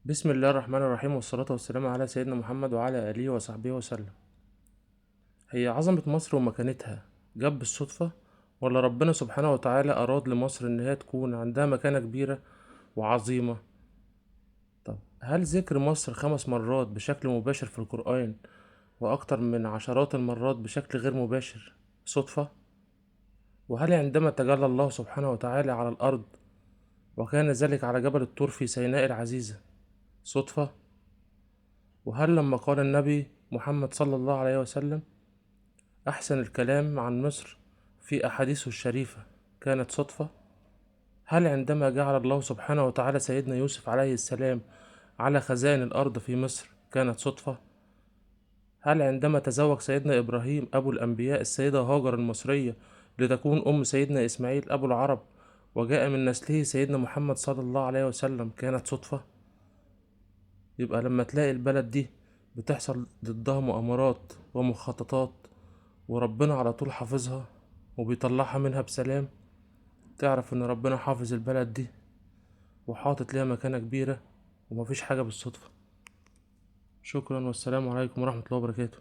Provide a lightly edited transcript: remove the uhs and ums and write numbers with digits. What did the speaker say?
بسم الله الرحمن الرحيم، والصلاة والسلام على سيدنا محمد وعلى آله وصحبه وسلم. هي عظمة مصر ومكانتها جت بالصدفة، ولا ربنا سبحانه وتعالى أراد لمصر إن هي تكون عندها مكانة كبيرة وعظيمة؟ طب هل ذكر مصر 5 مرات بشكل مباشر في القرآن وأكتر من عشرات المرات بشكل غير مباشر صدفة؟ وهل عندما تجلى الله سبحانه وتعالى على الأرض وكان ذلك على جبل الطور في سيناء العزيزة صدفة؟ وهل لما قال النبي محمد صلى الله عليه وسلم أحسن الكلام عن مصر في أحاديثه الشريفة كانت صدفة؟ هل عندما جعل الله سبحانه وتعالى سيدنا يوسف عليه السلام على خزائن الأرض في مصر كانت صدفة؟ هل عندما تزوج سيدنا إبراهيم أبو الأنبياء السيدة هاجر المصرية لتكون أم سيدنا إسماعيل أبو العرب وجاء من نسله سيدنا محمد صلى الله عليه وسلم كانت صدفة؟ يبقى لما تلاقي البلد دي بتحصل ضدها مؤامرات ومخططات وربنا على طول حافظها وبيطلعها منها بسلام، تعرف ان ربنا حافظ البلد دي وحاطط ليها مكانة كبيرة ومفيش حاجة بالصدفة. شكرا، والسلام عليكم ورحمة الله وبركاته.